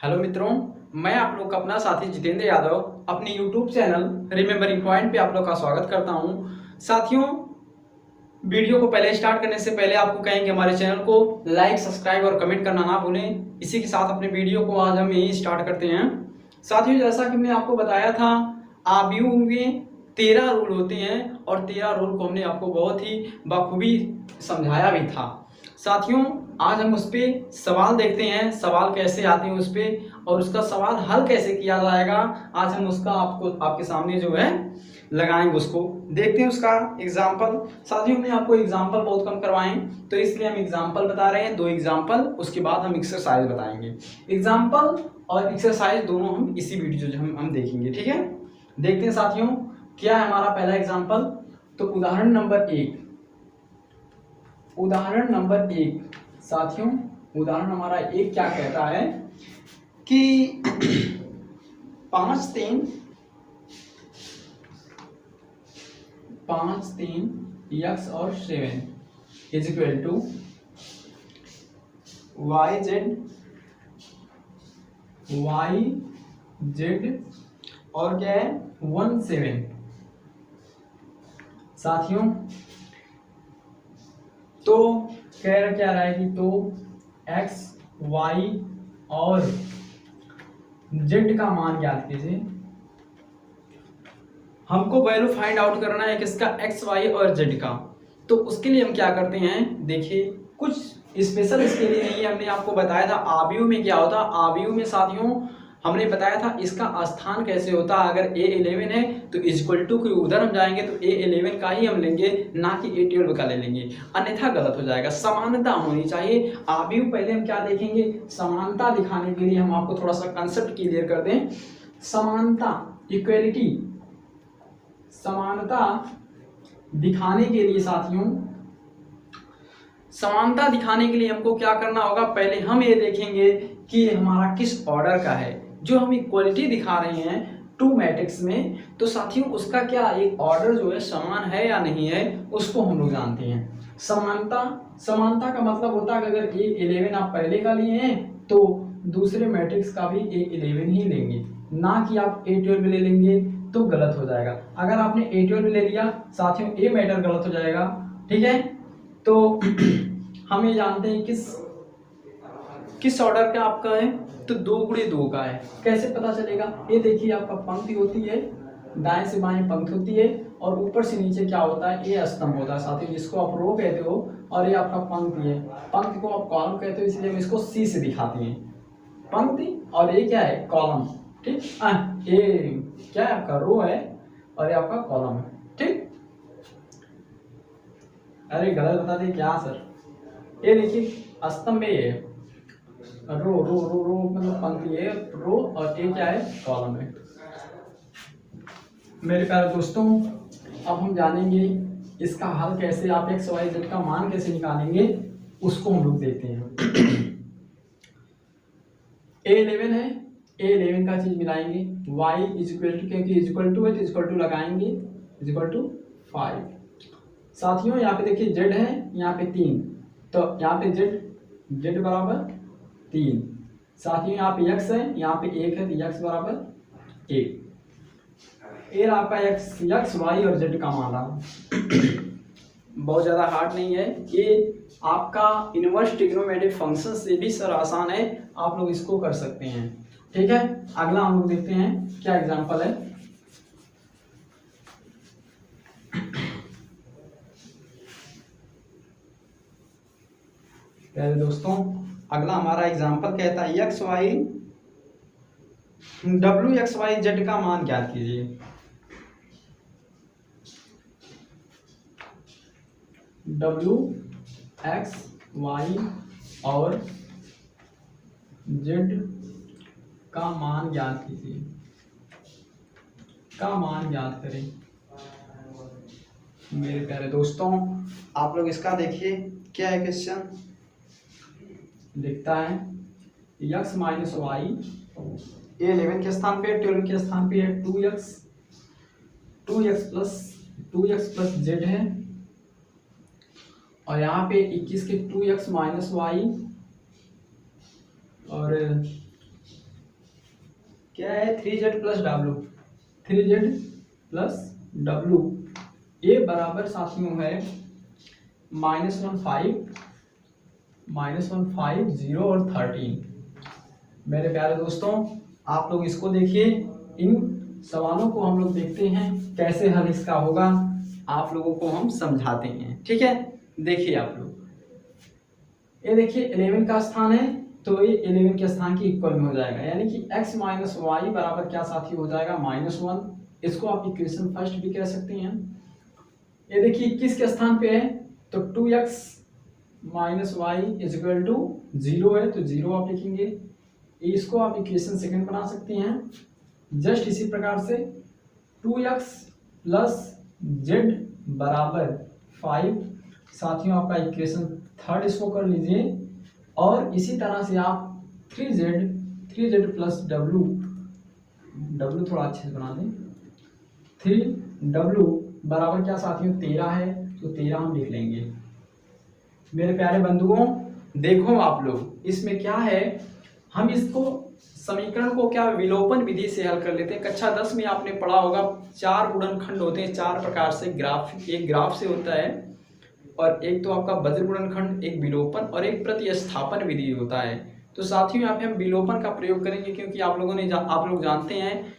Hello मित्रों, मैं आप लोग का अपना साथी जितेंद्र यादव अपने यूट्यूब चैनल रिमेंबरिंग पॉइंट पे आप लोग का स्वागत करता हूं। साथियों, वीडियो को पहले स्टार्ट करने से पहले आपको कहेंगे हमारे चैनल को लाइक, सब्सक्राइब और कमेंट करना ना भूलें। इसी के साथ अपने वीडियो को आज हम यही स्टार्ट करते हैं। साथियों, जैसा कि मैंने आपको बताया था, आबीयू में 13 रूल होते हैं और 13 रूल को हमने आपको बहुत ही बखूबी समझाया भी था। साथियों, आज हम उस पर सवाल देखते हैं, सवाल कैसे आते हैं उस पर और उसका सवाल हल कैसे किया जाएगा। आज हम उसका आपके सामने जो है लगाएंगे, उसको देखते हैं उसका एग्जाम्पल। साथियों, हमने आपको एग्जाम्पल बहुत कम करवाए तो इसलिए हम एग्जाम्पल बता रहे हैं, 2 एग्जाम्पल, उसके बाद हम एक्सरसाइज बताएंगे। एग्जाम्पल और एक्सरसाइज दोनों हम इसी वीडियो जो हम देखेंगे, ठीक है। देखते हैं साथियों, क्या है हमारा पहला एग्जाम्पल। तो उदाहरण नंबर 1, साथियों, उदाहरण हमारा 1 क्या कहता है कि 5 3 x और 7 is equal to y z और क्या है 1 7। साथियों, तो कह क्या रहा है कि तो x y और z का मान ज्ञात कीजिए। हमको वैल्यू फाइंड आउट करना है किसका, x y और z का। तो उसके लिए हम क्या करते हैं, देखिए कुछ स्पेशल इसके लिए नहीं है। हमने आपको बताया था आबीयू में क्या होता है। आबीयू में साथियों हमने बताया था इसका स्थान कैसे होता है। अगर A11 है तो इक्वल टू के उधर हम जाएंगे तो A11 का ही हम लेंगे, ना कि A12 का ले लेंगे, अन्यथा गलत हो जाएगा। समानता होनी चाहिए। आबीयू पहले हम क्या देखेंगे, समानता दिखाने के लिए हम आपको थोड़ा सा कंसेप्ट क्लियर कर दें। समानता, इक्वेलिटी, समानता दिखाने के लिए साथियों, समानता दिखाने के लिए हमको क्या करना होगा, पहले हम ये देखेंगे कि हमारा किस ऑर्डर का है। जो हम इक्वलिटी दिखा रहे हैं 2 मैट्रिक्स में, तो साथियों उसका क्या एक ऑर्डर जो है समान है या नहीं है, उसको हम लोग जानते हैं। समानता का मतलब होता है कि अगर A11 आप पहले का लिए हैं तो दूसरे मैट्रिक्स का भी A11 ही लेंगे, ना कि आप A12 ले लेंगे तो गलत हो जाएगा। अगर आपने A12 ले लिया साथियों, A मैटर गलत हो जाएगा, ठीक है। तो हम ये जानते हैं किस ऑर्डर का आपका है, तो 2 गुणे 2 का है। कैसे पता चलेगा, ये देखिए आपका पंक्ति होती है, दाएं से बाएं पंक्ति होती है और ऊपर से नीचे क्या होता है, ये स्तंभ होता है साथियों, जिसको आप रो कहते हो, और ये आपका पंक्ति है। पंक्ति को आप कॉलम कहते हो, इसलिए हम इसको C से दिखाते हैं, पंक्ति, और ये क्या है, कॉलम, ठीक। ये क्या है आपका रो है और ये आपका कॉलम है, ठीक। अरे गलत बता दे क्या सर, ये देखिए स्तंभ है, रो रो रो रो मतलब पंक्ति है रो, और ये क्या है, कॉलम है। मेरे प्यारे दोस्तों, अब हम जानेंगे इसका हल कैसे, आप x y z का मान कैसे निकालेंगे, उसको हम लोग देखते हैं। A11 है, A11 का चीज मिलाएंगे, y इज इक्वल टू, क्योंकि इक्वल टू है तो इक्वल टू लगाएंगे, इक्वल टू 5। साथियों यहाँ पे देखिए z है, यहाँ पे 3, तो यहाँ पे z बराबर 3। साथियों यहाँ पे x है, यहाँ पे 1 है, तो x बराबर 1। ये आपका x y और z का मान रहा बहुत ज़्यादा हार्ड नहीं है, ये आपका इनवर्स ट्रिग्नोमेट्रिक फंक्शन से भी सर आसान है, आप लोग इसको कर सकते हैं, ठीक है। अगला हम लोग देखते हैं क्या एग्जांपल है। पहले दोस्तों अगला हमारा एग्जांपल कहता है w(x,y,z) का मान ज्ञात कीजिए। w(x, y और z का मान ज्ञात कीजिए, का मान ज्ञात करें। मेरे प्यारे दोस्तों, आप लोग इसका देखिए क्या है क्वेश्चन, लिखता है x माइनस वाई, A11 के स्थान पे 12 के स्थान पे है 2x प्लस z है, और यहाँ पे 21 के 2x माइनस वाई और 3z plus W, 3z plus W, ये बराबर साथियों है -1 0 और 13। मेरे प्यारे दोस्तों आप लोग इसको देखिए, इन सवालों को हम लोग देखते हैं कैसे हल इसका होगा, आप लोगों को हम समझाते हैं। ठीक है, देखिए आप लोग, ये देखिए 11 का स्थान है तो ये 11 के स्थान के इक्वल में हो जाएगा, यानी कि x माइनस वाई बराबर क्या साथी हो जाएगा -1। इसको आप इक्वेशन फर्स्ट भी कह सकते हैं। ये देखिए 21 के स्थान पे है तो 2x minus y is equal to 0 है तो 0 आप लिखेंगे। इसको आप इक्वेशन सेकंड बना सकते हैं जस्ट इसी प्रकार से 2x प्लस जेड बराबर 5। साथियों आपका इक्वेशन थर्ड इसको कर लीजिए और इसी तरह से आप 3z प्लस डब्ल्यू थोड़ा अच्छे से बना दें, 3w बराबर क्या साथियों 13 है तो 13 हम लिख लेंगे। मेरे प्यारे बंधुओं देखो आप लोग इसमें क्या है, हम इसको समीकरण को क्या विलोपन विधि से हल कर लेते हैं। कक्षा 10 में आपने पढ़ा होगा 4 गुणनखंड होते हैं, 4 प्रकार से ग्राफ, एक ग्राफ से होता है और एक तो आपका वज्र गुणनखंड, एक विलोपन और एक प्रतिस्थापन विधि होता है। तो साथियों यहाँ पे हम विलोपन का प्रयोग करेंगे क्योंकि आप लोग जानते हैं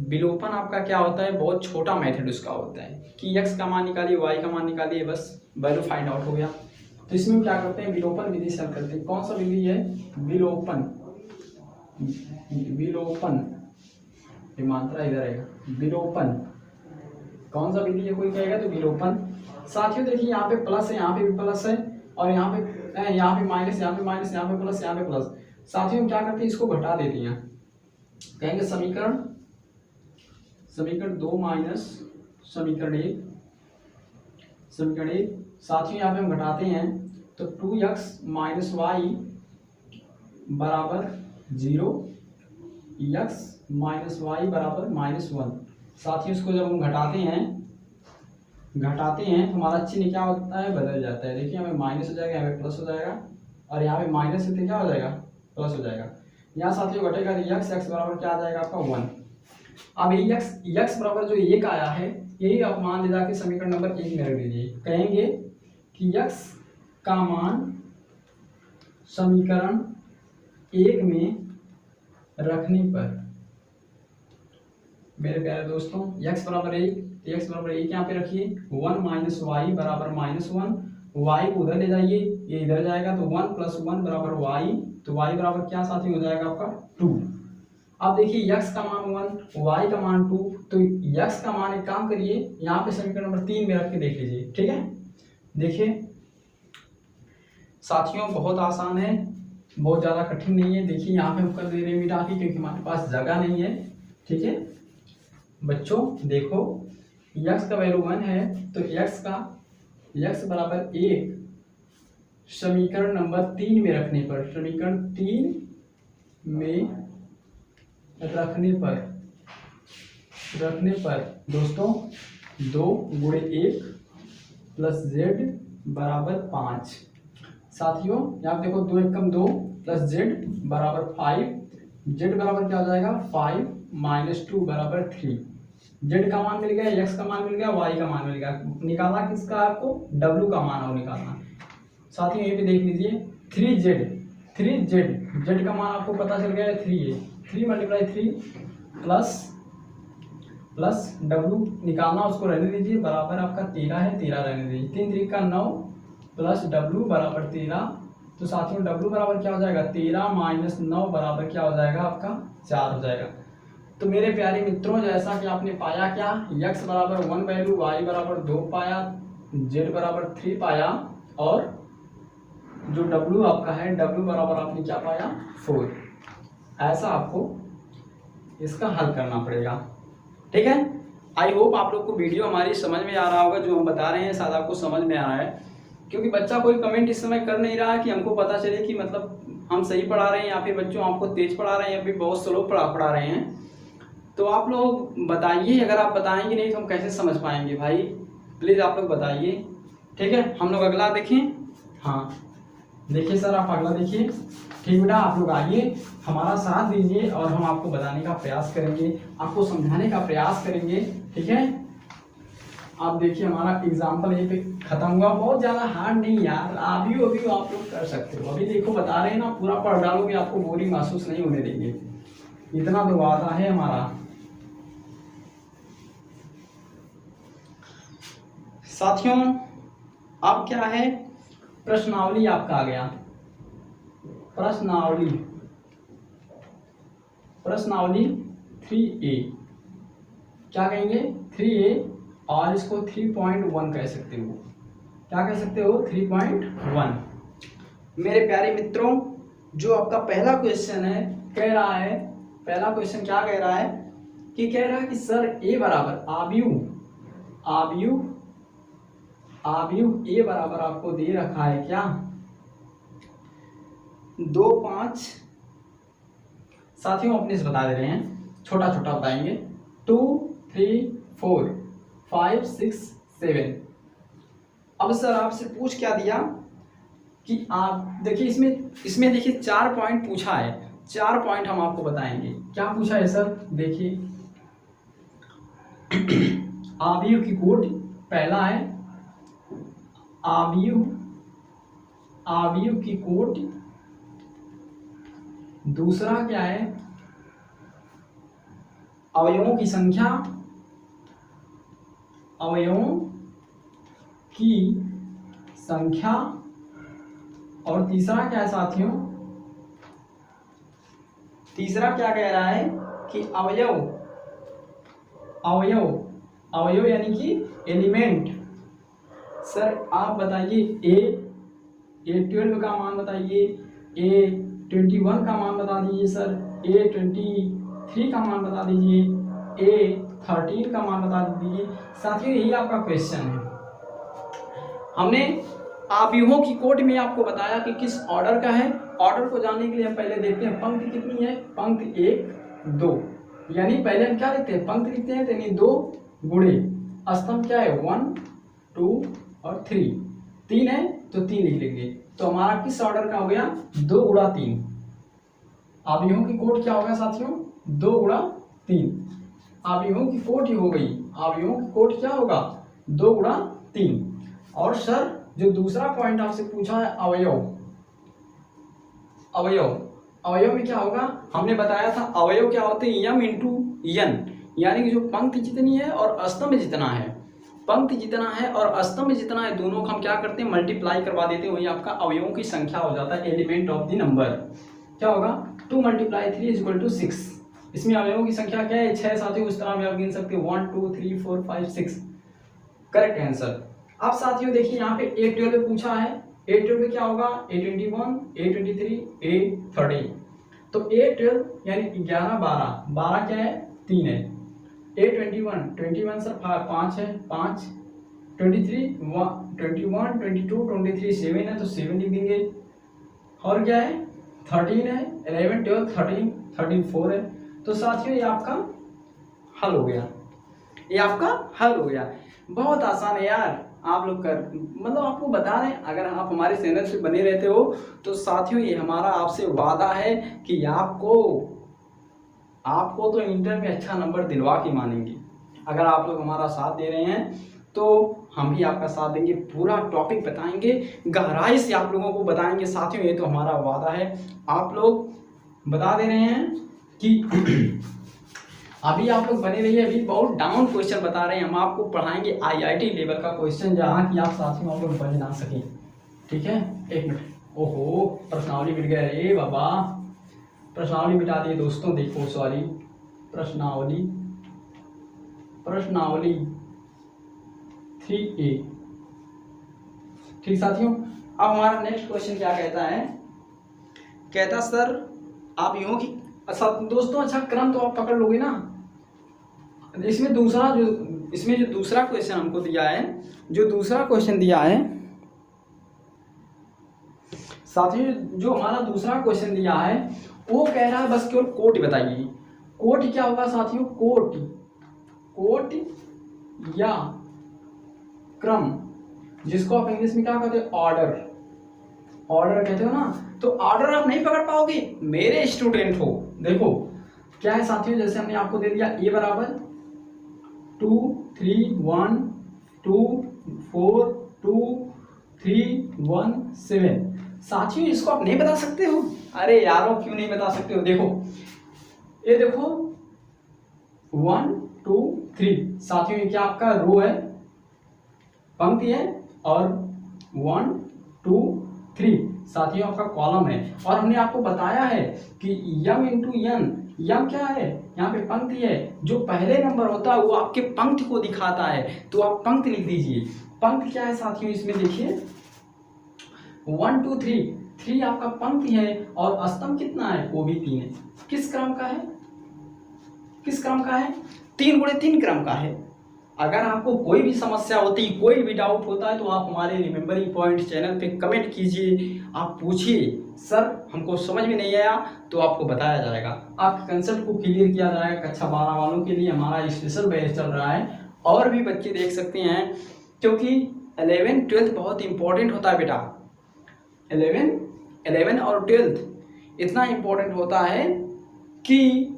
विलोपन आपका क्या होता है, बहुत छोटा मेथड उसका होता है कि x का मान निकालिए, y का मान निकालिए, बस वैल्यू फाइंड आउट हो गया। तो इसमें क्या करते हैं विलोपन विधि से हल करते हैं। कौन सा विधि है, विलोपन, ये मात्रा इधर आएगा, विलोपन कौन सा विधि है कोई कहेगा तो विलोपन। साथियों देखिए यहाँ पे प्लस है, यहाँ पे भी प्लस है और यहाँ पे माइनस, यहाँ पे माइनस, यहाँ पे प्लस, यहाँ पे प्लस। साथियों हम क्या करते हैं इसको घटा देते हैं, कहेंगे समीकरण 2 माइनस समीकरण 1। साथियों यहाँ पे हम घटाते हैं तो 2x माइनस वाई बराबर 0, x माइनस वाई बराबर -1। साथियों इसको जब हम घटाते हैं तो हमारा चिन्ह क्या होता है, बदल जाता है। देखिए यहाँ पे माइनस हो जाएगा, यहाँ पे प्लस हो जाएगा और यहाँ पे माइनस से क्या हो जाएगा, प्लस हो जाएगा। यहाँ साथियों घटेगा तो x बराबर क्या आ जाएगा आपका 1। अब ये x बराबर जो 1 आया है यही आप मान ले जाके समीकरण नंबर 1 में रख दीजिए। कहेंगे कि x का मान समीकरण 1 में रखने पर, मेरे प्यारे दोस्तों x बराबर 1 यहाँ पे रखिए, 1 माइनस वाई बराबर -1, y को उधर ले जाइए, ये इधर जाएगा तो 1 प्लस 1 बराबर y, तो y बराबर क्या साथी हो जाएगा आपका 2। अब देखिए x का मान 1, y का मान 2, तो x का मान एक काम करिए यहाँ पे समीकरण नंबर 3 में रख के देख लीजिए। ठीक है, देखिए साथियों बहुत आसान है, बहुत ज़्यादा कठिन नहीं है। देखिए यहाँ पे हम कर दे रहे हैं मिटा के क्योंकि हमारे पास जगह नहीं है। ठीक है बच्चों देखो x का वैल्यू 1 है तो x बराबर 1 समीकरण नंबर 3 में रखने पर, समीकरण 3 में रखने पर दोस्तों 2 गुणे 1 प्लस z बराबर 5। साथियों यहाँ देखो 2 एकम 2 प्लस z बराबर 5, z बराबर क्या हो जाएगा 5 माइनस 2 बराबर 3। z का मान मिल गया, x का मान मिल गया, y का मान मिल गया। निकालना किसका आपको, w का मान हो निकालना। साथियों ये भी देख लीजिए 3z का मान आपको पता चल गया है 3 है, 3 × 3 प्लस w निकालना, उसको रहने दीजिए, बराबर आपका 13 है, 13 रहने दीजिए, 3 3 का 9 प्लस w बराबर 13। तो साथियों w बराबर क्या हो जाएगा 13 माइनस 9 बराबर क्या हो जाएगा आपका 4 हो जाएगा। तो मेरे प्यारे मित्रों जैसा कि आपने पाया क्या, x बराबर 1 वैल्यू, y बराबर 2 पाया, z बराबर 3 पाया और जो w आपका है w बराबर आपने क्या पाया 4। ऐसा आपको इसका हल करना पड़ेगा। ठीक है, आई होप आप लोग को वीडियो हमारी समझ में आ रहा होगा, जो हम बता रहे हैं शायद आपको समझ में आ रहा है, क्योंकि बच्चा कोई कमेंट इस समय कर नहीं रहा है कि हमको पता चले कि मतलब हम सही पढ़ा रहे हैं या फिर बच्चों आपको तेज पढ़ा रहे हैं या फिर बहुत स्लो पढ़ा रहे हैं। तो आप लोग बताइए, अगर आप बताएंगे नहीं तो हम कैसे समझ पाएंगे भाई, प्लीज़ आप लोग बताइए। ठीक है, हम लोग अगला देखें। हाँ देखिए सर, आप अगला देखिए। ठीक बेटा, आप लोग आइए, हमारा साथ दीजिए और हम आपको बताने का प्रयास करेंगे, आपको समझाने का प्रयास करेंगे। ठीक है, आप देखिए हमारा एग्जाम्पल यहीं पे खत्म हुआ। बहुत ज़्यादा हार्ड नहीं यार, अभी आप लोग कर सकते हो। अभी देखो बता रहे हैं ना, पूरा पढ़ डालोगे, आपको बोरिंग महसूस नहीं होने देंगे, इतना तो वादा है हमारा। साथियों, अब क्या है, प्रश्नावली आपका आ गया। प्रश्नावली 3A, क्या कहेंगे 3A, और इसको 3.1 कह सकते हो। क्या कह सकते हो 3.1। मेरे प्यारे मित्रों, जो आपका पहला क्वेश्चन है, कह रहा है, पहला क्वेश्चन क्या कह रहा है कि कह रहा है कि सर A बराबर आव्यूह A बराबर आपको दे रखा है क्या 2, 5। साथियों अपने से बता दे रहे हैं, छोटा छोटा बताएंगे। 2, 3, 4, 5, 6, 7। अब सर आपसे पूछ क्या दिया कि आप देखिए, इसमें देखिए 4 पॉइंट पूछा है। 4 पॉइंट हम आपको बताएंगे। क्या पूछा है सर, देखिए आव्यूह की कोटि, पहला है आव्यूह की कोटि, दूसरा क्या है अवयवों की संख्या, और तीसरा क्या है साथियों, तीसरा क्या कह रहा है कि अवयव यानी कि एलिमेंट। सर आप बताइए A12 का मान बताइए, A21 का मान बता दीजिए सर, A23 का मान बता दीजिए, A13 का मान बता दीजिए। साथियों यही आपका क्वेश्चन है। हमने आव्यूहों की कोटि में आपको बताया कि किस ऑर्डर का है। ऑर्डर को जानने के लिए हम पहले देखते हैं पंक्ति कितनी है, पंक्ति 1, 2, यानी पहले हम क्या लिखते हैं, पंक्ति लिखते हैं, यानी 2 गुणे स्तंभ क्या है 1, 2 और 3, 3 है तो 3 लिख लेंगे। तो हमारा किस ऑर्डर का हो गया 2 गुणा 3। आव्यूहों की कोटि क्या होगा साथियों 2 गुणा 3। आव्यूहों की कोटि हो गई, आव्यूहों की कोटि क्या होगा 2 गुणा 3। और सर जो दूसरा पॉइंट आपसे पूछा है अवयव में क्या होगा, हमने बताया था अवयव क्या होते हैं m इंटू n, यानी कि जो पंक्ति जितनी है और स्तंभ जितना है, पंक्ति जितना है और स्तंभ जितना है, दोनों को हम क्या करते हैं मल्टीप्लाई करवा देते हैं, वही आपका अवयवों की संख्या हो जाता है, एलिमेंट ऑफ द नंबर। क्या होगा 2 × 3 = 6। इसमें अवयवों की संख्या क्या है 6। साथियों उस तरह में आप गिन सकते हो 1, 2, 3, 4, 5, 6, करेक्ट आंसर। अब साथियों देखिए यहाँ पे A12 पूछा है, A12 में क्या होगा A21, A23, A13। तो A12 यानी 11, 12 क्या है 3 है। A21 सर 5 है, 5, 23, 21, 22, 23 7 है तो 7 लिख देंगे। और क्या है 13 है, 11, 12, 13 4 है। तो साथियों ये आपका हल हो गया, ये आपका हल हो गया। बहुत आसान है यार, आप लोग कर मतलब आपको बता रहे हैं, अगर आप हमारे चैनल से बने रहते हो तो साथियों ये हमारा आपसे वादा है कि आपको तो इंटर में अच्छा नंबर दिलवा के मानेंगे। अगर आप लोग हमारा साथ दे रहे हैं तो हम भी आपका साथ देंगे, पूरा टॉपिक बताएंगे, गहराई से आप लोगों को बताएंगे। साथियों ये तो हमारा वादा है। आप लोग बता दे रहे हैं कि अभी आप लोग बने रहिए, अभी बहुत डाउन क्वेश्चन बता रहे हैं, हम आपको पढ़ाएंगे IIT लेवल का क्वेश्चन, जहाँ कि आप साथियों आप लोग बन ना सकें। ठीक है, एक मिनट, ओहो प्रश्नावली मिट गया रे बाबा, प्रश्नावली मिटा दिए दोस्तों। देखो सॉरी, प्रश्नावली 3A। ठीक साथियों, अब हमारा नेक्स्ट क्वेश्चन क्या कहता है, कहता सर आप यूं की अच्छा दोस्तों, अच्छा क्रम तो आप पकड़ लोगे ना। इसमें जो दूसरा क्वेश्चन हमको दिया है, जो दूसरा क्वेश्चन दिया है साथियों, जो हमारा दूसरा क्वेश्चन दिया है वो कह रहा है बस केवल कोटि बताइए। कोटि क्या होगा साथियों, कोटि या क्रम, जिसको आप इंग्लिश में क्या कहते हैं ऑर्डर। ऑर्डर कहते हो ना, तो ऑर्डर आप नहीं पकड़ पाओगे मेरे स्टूडेंट हो। देखो क्या है साथियों, जैसे हमने आपको दे दिया ए बराबर 2 3 1 2 4 2 3 1 7। साथियों इसको आप नहीं बता सकते हो? अरे यारो क्यों नहीं बता सकते हो? देखो ये देखो 1 2 3। साथियों ये क्या आपका रो है, पंक्ति है, और 1 2 3 साथियों आपका कॉलम है। और हमने आपको बताया है कि यम इंटू यन, यम क्या है, यहाँ पे पंक्ति है, जो पहले नंबर होता है वो आपके पंक्ति को दिखाता है, तो आप पंक्ति लिख दीजिए। पंक्ति क्या है साथियों, इसमें देखिए 1 2 3, 3 आपका पंक्ति है और स्तंभ कितना है, वो भी 3 है। किस क्रम का है, किस क्रम का है, 3 गुणे 3 क्रम का है। अगर आपको कोई भी समस्या होती, कोई भी डाउट होता है, तो आप हमारे रिमेंबरिंग पॉइंट चैनल पे कमेंट कीजिए, आप पूछिए, सर हमको समझ में नहीं आया तो आपको बताया जाएगा, आपके कंसेप्ट को क्लियर किया जाएगा। कक्षा 12 वालों के लिए हमारा स्पेशल बैच चल रहा है, और भी बच्चे देख सकते हैं, क्योंकि 11 12 बहुत इंपॉर्टेंट होता है बेटा। 11 और 12 इतना इंपॉर्टेंट होता है कि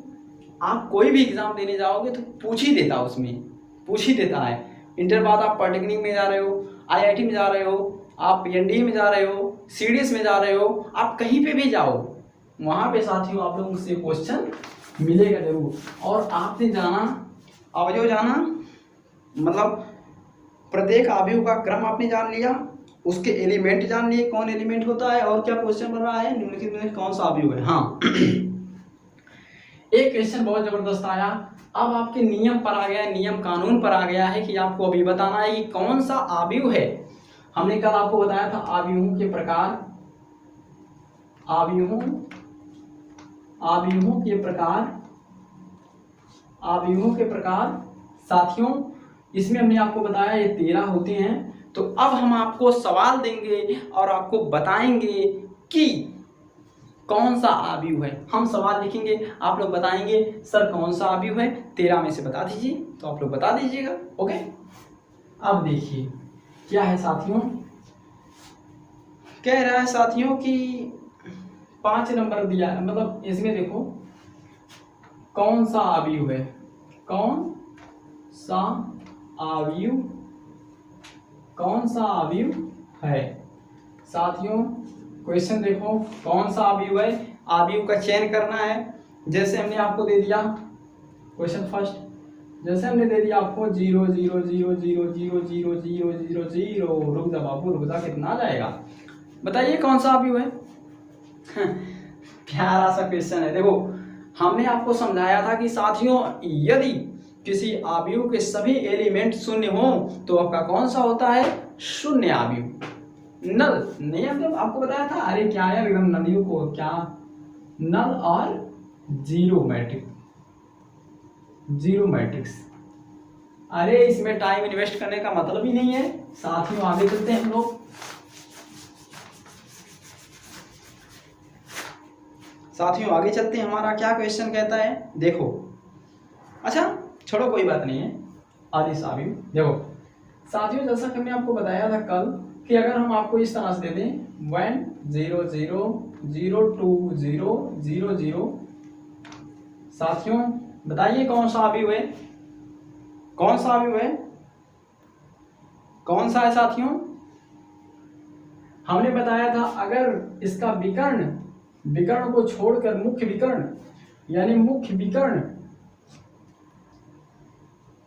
आप कोई भी एग्जाम देने जाओगे तो पूछ ही देता, उसमें पूछ ही देता है। इंटर बाद आप पॉलिटेक्निक में जा रहे हो, आईआईटी में जा रहे हो, आप पीएनडी में जा रहे हो, सीडीएस में जा रहे हो, आप कहीं पे भी जाओ, वहाँ पे साथियों आप लोगों से क्वेश्चन मिलेगा जरूर। और आपने जाना, अवयव जाना मतलब प्रत्येक अवयव का क्रम आपने जान लिया, उसके एलिमेंट जान लिए, कौन एलिमेंट होता है और क्या क्वेश्चन बन रहा है, निम्नलिखित में कौन सा अवयव है। हाँ एक क्वेश्चन बहुत जबरदस्त आया, अब आपके नियम पर आ गया है, नियम कानून पर आ गया है कि आपको अभी बताना है कि कौन सा अवयव है। हमने कल आपको बताया था अवयवों के प्रकार, अवयवों के प्रकार, अवयवों के प्रकार। साथियों इसमें हमने आपको बताया ये 13 होते हैं। तो अब हम आपको सवाल देंगे और आपको बताएंगे कि कौन सा अवयव है। हम सवाल लिखेंगे, आप लोग बताएंगे सर कौन सा अवयव है, 13 में से बता दीजिए, तो आप लोग बता दीजिएगा। ओके, अब देखिए क्या है साथियों, कह रहा है साथियों कि 5 नंबर दिया है, मतलब इसमें देखो कौन सा अवयव है, कौन सा अवयव, कौन सा अवयव है। साथियों क्वेश्चन देखो कौन सा अवयव है, अवयव का चयन करना है। जैसे हमने आपको दे दिया क्वेश्चन फर्स्ट, जैसे हमने दे दिया आपको 0 0 0 0 0 0 0 0 0, रुक जा बाबू रुक जा, कितना आ जाएगा बताइए कौन सा अवयव है। प्यारा सा क्वेश्चन है। देखो हमने आपको समझाया था कि साथियों यदि किसी अवयव के सभी एलिमेंट शून्य हो तो आपका कौन सा होता है, शून्य अवयव, नल। नहीं मतलब आपको बताया था, अरे क्या है एकदम नलियों को क्या, नल और जीरो मैट्रिक्स, जीरो मैट्रिक्स। अरे इसमें टाइम इन्वेस्ट करने का मतलब ही नहीं है। साथियों आगे चलते हैं हम लोग, साथियों आगे चलते हैं, हमारा क्या क्वेश्चन कहता है देखो। अच्छा छोड़ो कोई बात नहीं है, आदिश अवयव देखो साथियों, जैसा कि हमने आपको बताया था कल कि अगर हम आपको इस तरह से दे दें 1 0 0 0 2 0 0 0, साथियों बताइए कौन सा अवयव है, कौन सा अवयव है, कौन सा है साथियों। हमने बताया था अगर इसका विकर्ण, विकर्ण को छोड़कर मुख्य विकर्ण, यानी मुख्य विकर्ण,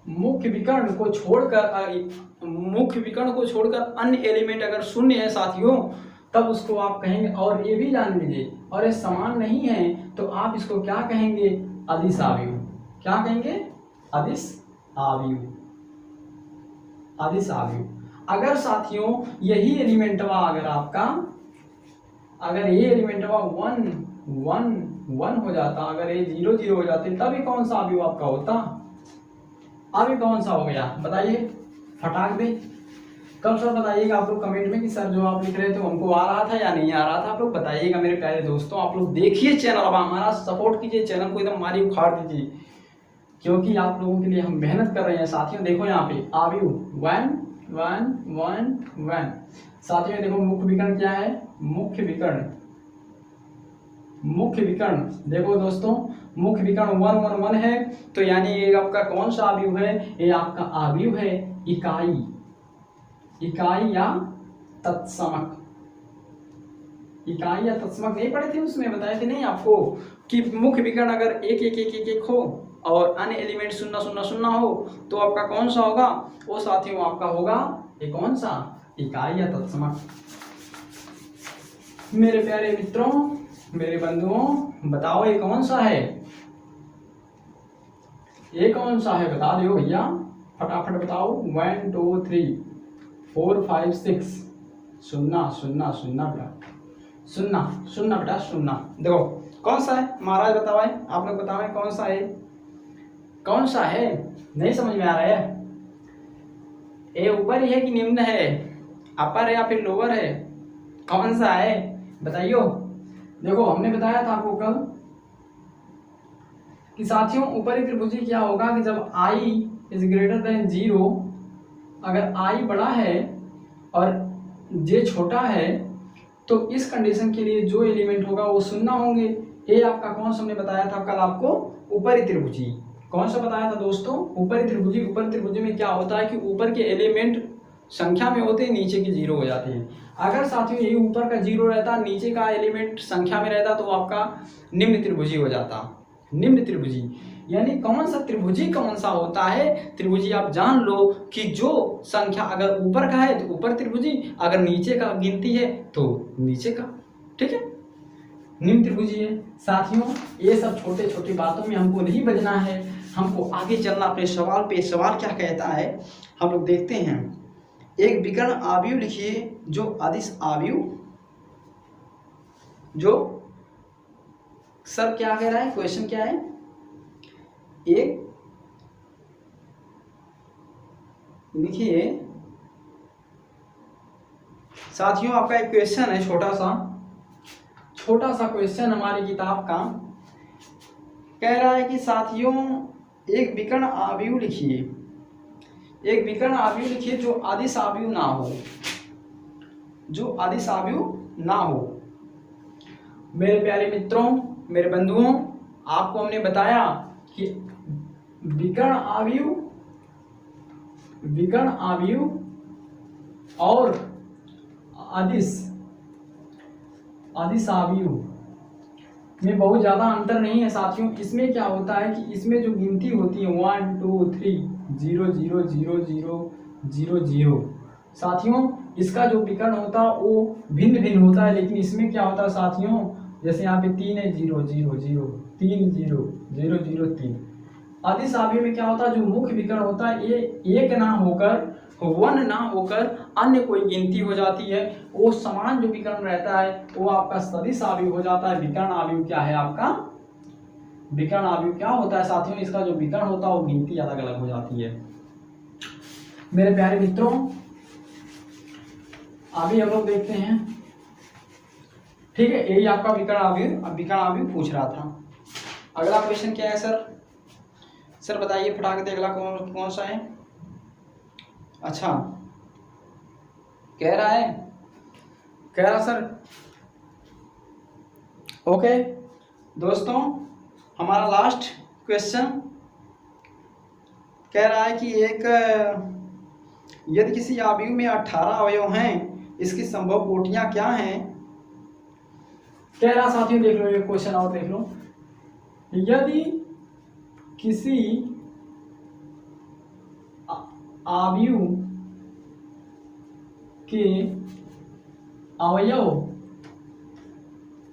मुख्य विकर्ण को छोड़कर, मुख्य विकर्ण को छोड़कर अन्य एलिमेंट अगर शून्य है साथियों, तब उसको आप कहेंगे, और ये भी जान लीजिए, और ये समान नहीं है तो आप इसको क्या कहेंगे, अदिश अवयव। क्या कहेंगे, अदिश अवयव, अदिश अवयव। अगर साथियों यही एलिमेंटवा अगर आपका, अगर ये एलिमेंटवा 1 1 1 हो जाता, अगर ये 0 0 हो जाते, तब ये कौन सा अवयव आपका होता। अभी कौन सा हो गया बताइए, फटाक दे। कब सर बताइएगा आप लोग कमेंट में कि सर जो आप लिख रहे थे हमको आ रहा था या नहीं आ रहा था, आप लोग बताइएगा मेरे प्यारे दोस्तों। आप लोग देखिए चैनल, अब हमारा सपोर्ट कीजिए, चैनल को एकदम मारी उखाड़ दीजिए, क्योंकि आप लोगों के लिए हम मेहनत कर रहे हैं साथियों। देखो यहाँ पे अवयव 1 1 1 1, साथियों देखो मुख्य विकर्ण क्या है, मुख्य विकर्ण, मुख्य विकर्ण देखो दोस्तों, मुख्य विकर्ण 1 1 1 है, तो यानी ये आपका कौन सा आव्यूह है, ये आपका आव्यूह है इकाई, इकाई या तत्समक। इकाई या तत्समक नहीं पढ़े थे उसमें, बताए थे नहीं आपको कि मुख्य विकर्ण अगर एक एक एक एक एक हो और अन्य एलिमेंट 0 0 0 हो तो आपका कौन सा होगा, वो साथियों आपका होगा ये कौन सा, इकाई या तत्समक। मेरे प्यारे मित्रों, मेरे बंधुओं, बताओ ये कौन सा है, ये कौन सा है, बता दो भैया फटाफट बताओ। 1 2 3 4 5 6 0 0 0 बेटा, 0 0 बेटा 0। देखो कौन सा है, महाराज बताओ, आप लोग बताओ कौन सा है, कौन सा है, नहीं समझ में आ रहा है, ये ऊपर ही है कि निम्न है, अपर है या फिर लोअर है, कौन सा है बताइयो। देखो हमने बताया था आपको कल कि साथियों ऊपरी त्रिभुजी क्या होगा कि जब i इज ग्रेटर देन 0, अगर i बड़ा है और j छोटा है तो इस कंडीशन के लिए जो एलिमेंट होगा वो 0 होंगे। ये आपका कौन सा हमने बताया था कल आपको, ऊपरी त्रिभुजी। कौन सा बताया था दोस्तों, ऊपरी त्रिभुजी। ऊपरी त्रिभुजी में क्या होता है कि ऊपर के एलिमेंट संख्या में होते हैं, नीचे के 0 हो जाते हैं। अगर साथियों यही ऊपर का 0 रहता, नीचे का एलिमेंट संख्या में रहता तो आपका निम्न त्रिभुजी हो जाता। निम्न त्रिभुजी यानी कौन सा त्रिभुजी कौन सा होता है, त्रिभुजी आप जान लो कि जो संख्या अगर ऊपर का है तो ऊपर त्रिभुजी, अगर नीचे का गिनती है तो नीचे का, ठीक है, निम्न त्रिभुजी है। साथियों ये सब छोटे छोटे बातों में हमको नहीं बजना है, हमको आगे चलना अपने सवाल पे। सवाल क्या कहता है हम लोग देखते हैं। एक विकर्ण आव्यूह लिखिए जो अदिश आव्यूह, जो सर क्या कह रहा है, क्वेश्चन क्या है, एक लिखिए साथियों, आपका एक क्वेश्चन है, छोटा सा क्वेश्चन हमारी किताब का, कह रहा है कि साथियों एक विकर्ण आव्यूह लिखिए, एक विकर्ण आव्यूह लिखिए जो अदिश आव्यूह ना हो, जो अदिश आव्यूह ना हो। मेरे प्यारे मित्रों, मेरे बंधुओं, आपको हमने बताया कि विकर्ण आव्यूह और अदिश आव्यूह में बहुत ज़्यादा अंतर नहीं है साथियों। इसमें क्या होता है कि इसमें जो गिनती होती है 1 2 3 0 0 0 0 0 0, साथियों इसका जो विकर्ण होता है वो भिन्न भिन्न होता है, लेकिन इसमें क्या होता है साथियों, जैसे यहाँ पे 3 है 0 0 0 3 0 0 0 3। अदिश आव्यूह में क्या होता है, जो मुख्य विकर्ण होता है ये एक ना होकर, 1 ना होकर अन्य कोई गिनती हो जाती है, वो समान जो विकर्ण रहता है वो आपका सदिश आव्यूह हो जाता है। विकर्ण आव्यूह क्या है आपका, विकर्ण आव्यूह क्या होता है साथियों, इसका जो विकर्ण होता है वो गिनती अलग अलग हो जाती है। मेरे प्यारे मित्रों अभी हम लोग देखते हैं, ठीक है, यही आपका विकर्ण आव्यूह, अब विकर्ण आव्यूह पूछ रहा था। अगला क्वेश्चन क्या है सर बताइए फटाक से, अगला कौन सा है। अच्छा कह रहा सर, ओके दोस्तों, हमारा लास्ट क्वेश्चन कह रहा है कि एक यदि किसी आव्यूह में 18 अवयव हैं, इसकी संभव कोटियां क्या हैं। कह रहा साथियों देख लो ये क्वेश्चन और देख लो, यदि किसी आव्यूह के अवयव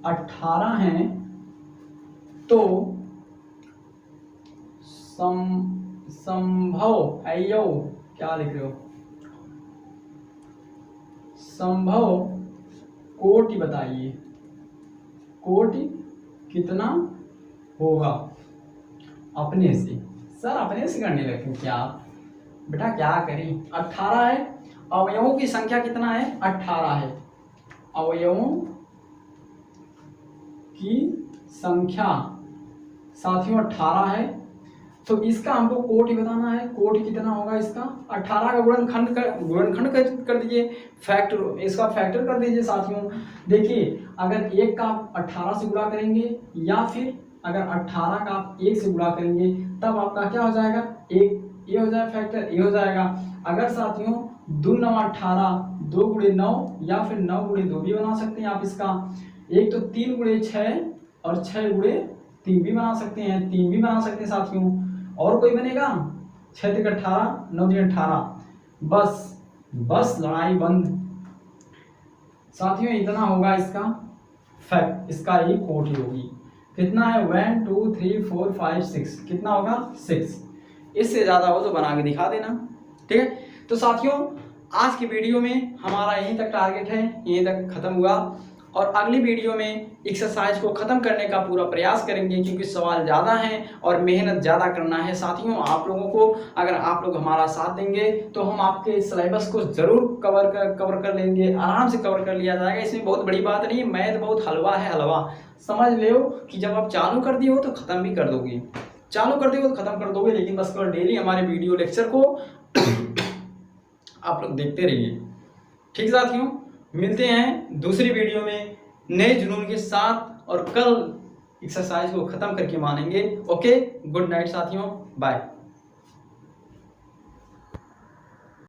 18 हैं तो संभव अवयव, क्या लिख रहे हो, संभव कोटि बताइए, कोटि कितना होगा। अपने से सर, अपने से करने लगे क्या बेटा, क्या करें, 18 है, अवयवों की संख्या कितना है, 18 है, अवयवों की संख्या साथियों 18 है, तो इसका हमको कोट ही बताना है। कोट कितना होगा इसका, 18 का गुणनखंड कर दीजिए, फैक्टर, इसका फैक्टर कर दीजिए साथियों। देखिए अगर 1 का आप 18 से गुणा करेंगे या फिर अगर 18 का आप 1 से गुणा करेंगे तब आपका क्या हो जाएगा, 1, ये हो जाएगा फैक्टर, ये हो जाएगा। अगर साथियों 2 9 18, 2 गुणे 9 या फिर 9 गुणे 2 भी बना सकते हैं आप इसका। एक तो 3 गुणे 6 और 6 गुणे 3 भी बना सकते हैं, 3 भी बना सकते हैं साथियों। और कोई बनेगा, 6 3 18, 9 3 18, बस लड़ाई बंद साथियों। इतना होगा इसका फैक्ट, इसका ही कोट ही होगी। कितना है, 1 2 3 4 5 6, कितना होगा 6। इससे ज्यादा हो तो बना के दिखा देना, ठीक है। तो साथियों आज की वीडियो में हमारा यहीं तक टारगेट है, यहीं तक खत्म हुआ, और अगली वीडियो में एक्सरसाइज को खत्म करने का पूरा प्रयास करेंगे, क्योंकि सवाल ज़्यादा हैं और मेहनत ज़्यादा करना है साथियों आप लोगों को। अगर आप लोग हमारा साथ देंगे तो हम आपके सिलेबस को ज़रूर कवर कर लेंगे, आराम से कवर कर लिया जाएगा। इसमें बहुत बड़ी बात नहीं है, मैथ बहुत हलवा है, हलवा समझ लो कि जब आप चालू कर दिए हो तो ख़त्म भी कर दोगे, चालू कर दिए तो ख़त्म कर दोगे। लेकिन बस केवल डेली हमारे वीडियो लेक्चर को आप लोग देखते रहिए, ठीक साथियों। मिलते हैं दूसरी वीडियो में नए जुनून के साथ, और कल एक्सरसाइज को खत्म करके मानेंगे। ओके, गुड नाइट साथियों, बाय।